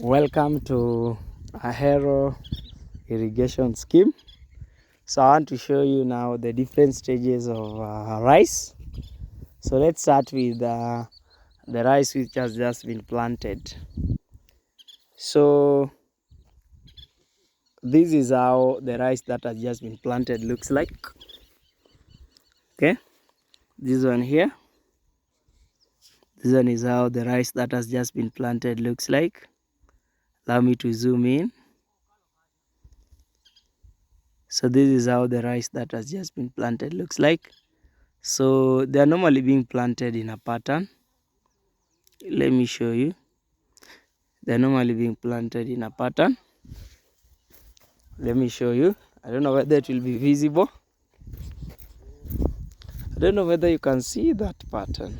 Welcome to a Hero irrigation scheme. So I want to show you now the different stages of rice. So let's start with the rice which has just been planted. So this is how the rice that has just been planted looks like. Okay, this one here. This one is how the rice that has just been planted looks like. Allow me to zoom in. So this is how the rice that has just been planted looks like. So they are normally being planted in a pattern. Let me show you. They're normally being planted in a pattern. Let me show you. I don't know whether it will be visible. I don't know whether you can see that pattern.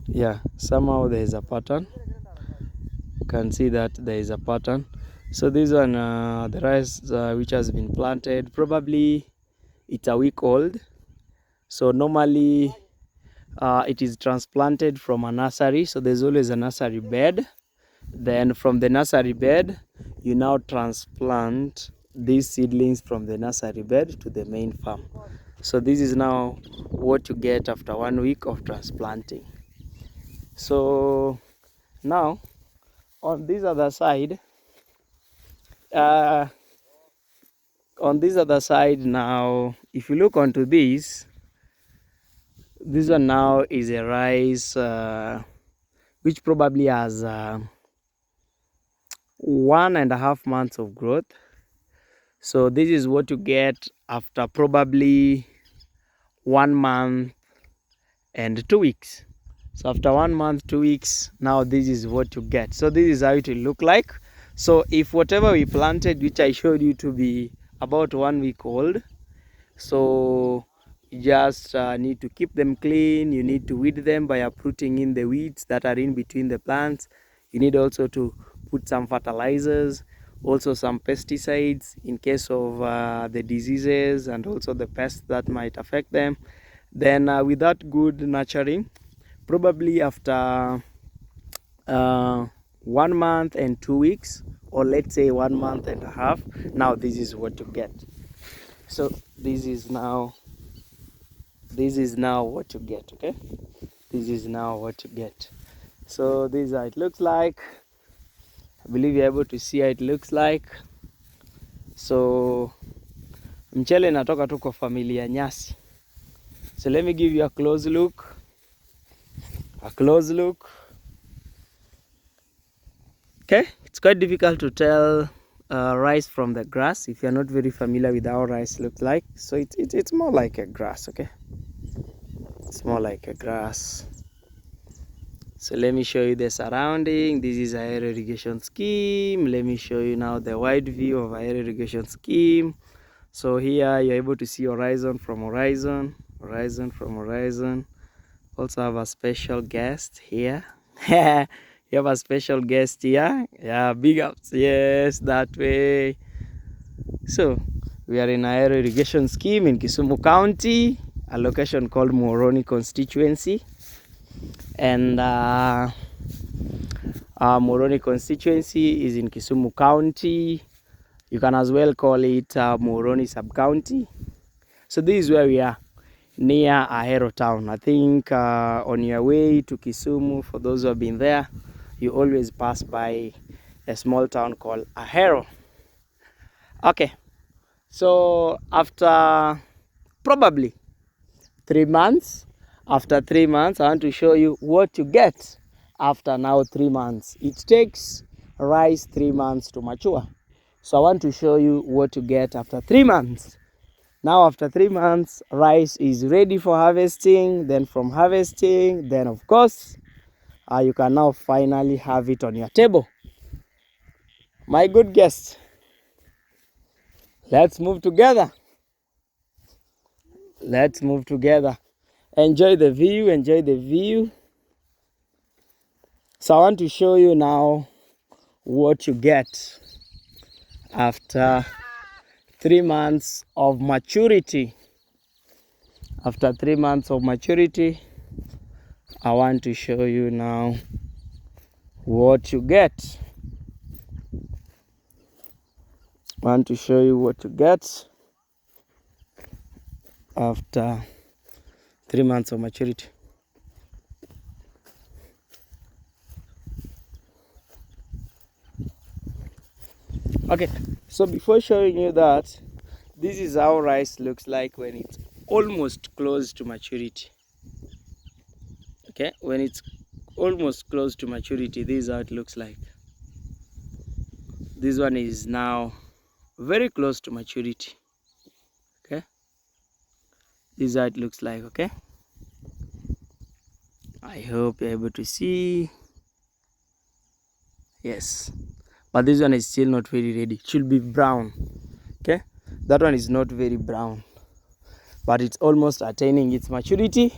Yeah, somehow there is a pattern. You can see that there is a pattern. So this one, the rice which has been planted, probably it's a week old. So normally it is transplanted from a nursery. So there's always a nursery bed. Then from the nursery bed, you now transplant these seedlings from the nursery bed to the main farm. So this is now what you get after 1 week of transplanting. So now on this other side, now if you look onto this one now is a rice which probably has 1.5 months of growth. So this is what you get after probably 1 month and 2 weeks. So after 1 month, 2 weeks, now this is what you get. So this is how it will look like. So if whatever we planted, which I showed you to be about 1 week old, so you just need to keep them clean. You need to weed them by uprooting in the weeds that are in between the plants. You need also to put some fertilizers, also some pesticides in case of the diseases and also the pests that might affect them. Then with that good nurturing, probably after 1 month and 2 weeks, or let's say 1.5 months, now this is what you get. So this is now what you get. Okay, this is now what you get. So this is how it looks like. I believe you're able to see how it looks like. So mchele natoka tu kwa familia nyasi. So let me give you a close look. Okay, it's quite difficult to tell rice from the grass if you're not very familiar with how rice looks like. So it's more like a grass. Okay, it's more like a grass. So let me show you the surrounding. This is a air irrigation scheme. Let me show you now the wide view of air irrigation scheme. So here you're able to see horizon from horizon. Also have a special guest here. You have a special guest here. Yeah, big ups. Yes, that way. So we are in an air irrigation scheme in Kisumu County, a location called Moroni constituency. And Moroni constituency is in Kisumu County. You can as well call it Moroni sub-county. So this is where we are, near Ahero town. I think on your way to Kisumu, for those who have been there, you always pass by a small town called Ahero. Okay, so after probably 3 months, after 3 months, I want to show you what you get after now 3 months. It takes rice 3 months to mature. So I want to show you what you get after 3 months. Now after 3 months, rice is ready for harvesting. Then from harvesting, then of course, you can now finally have it on your table. My good guest, let's move together. Enjoy the view. So I want to show you now what you get after 3 months of maturity. After 3 months of maturity, I want to show you now what you get. want to show you what to get after 3 months of maturity. Okay, so before showing you that, this is how rice looks like when it's almost close to maturity. Okay, when it's almost close to maturity, this is how it looks like. This one is now very close to maturity. Okay, this is how it looks like. Okay, I hope you're able to see. Yes, but this one is still not very ready. It should be brown. Okay, that one is not very brown, but it's almost attaining its maturity.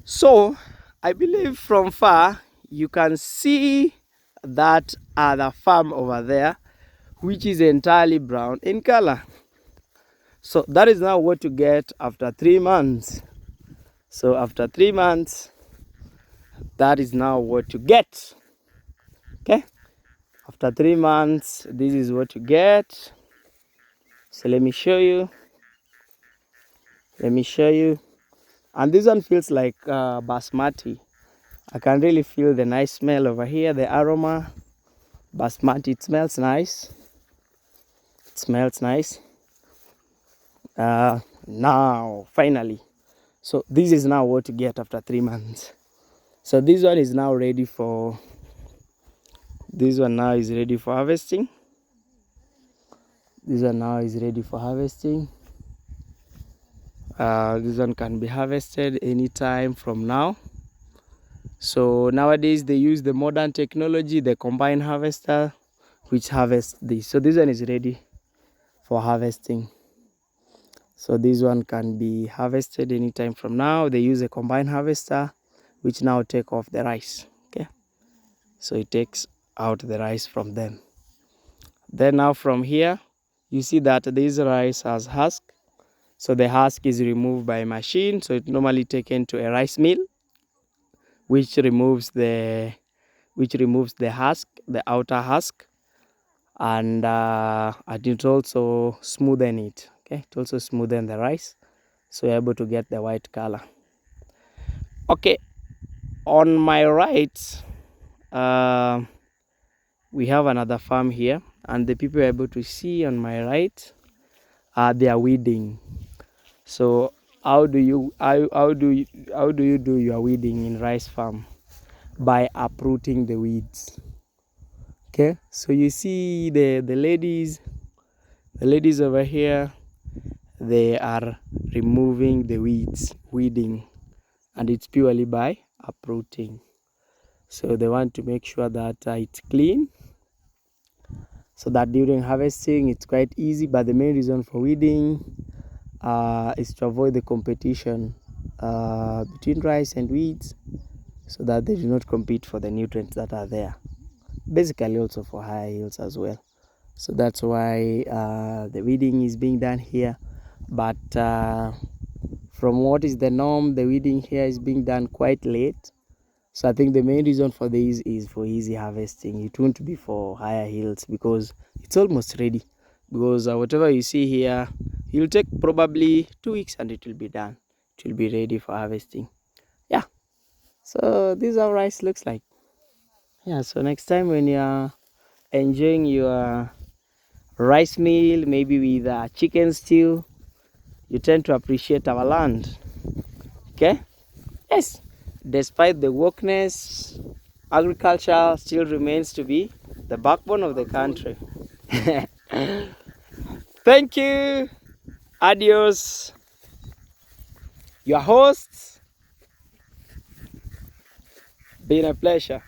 So I believe from far you can see that other farm over there, which is entirely brown in color. So that is now what you get after 3 months. So after 3 months, that is now what you get. Okay, after 3 months, this is what you get. So let me show you. And this one feels like basmati. I can really feel the nice smell over here, the aroma. Basmati, it smells nice. It smells nice. Now, finally. So this is now what you get after 3 months. So this one is now ready for, this one now is ready for harvesting. This one now is ready for harvesting. This one can be harvested anytime from now. So nowadays they use the modern technology, the combine harvester, which harvests this. So this one is ready for harvesting. So this one can be harvested anytime from now. They use a combine harvester, which now take off the rice. Okay, so it takes out the rice from them. Then now from here, you see that this rice has husk. So the husk is removed by a machine. So it's normally taken to a rice mill, which removes the husk, the outer husk, and it also smoothen it. Okay, it also smoothen the rice, so you're able to get the white color. Okay, on my right, we have another farm here, and the people are able to see on my right, they are weeding. So how do you do your weeding in rice farm? By uprooting the weeds. Okay, so you see the ladies over here, they are removing the weeding, and it's purely by uprooting. So they want to make sure that it's clean, so that during harvesting it's quite easy. But the main reason for weeding is to avoid the competition between rice and weeds, so that they do not compete for the nutrients that are there. Basically also for higher yields as well. So that's why the weeding is being done here. But from what is the norm, the weeding here is being done quite late. So I think the main reason for this is for easy harvesting. It won't be for higher yields because it's almost ready. Because whatever you see here, it will take probably 2 weeks and it will be done. It will be ready for harvesting. Yeah. So this is how rice looks like. Yeah, so next time when you're enjoying your rice meal, maybe with chicken stew, you tend to appreciate our land. Okay? Yes. Despite the wokeness, agriculture still remains to be the backbone of the country. Thank you. Adios. Your hosts. Been a pleasure.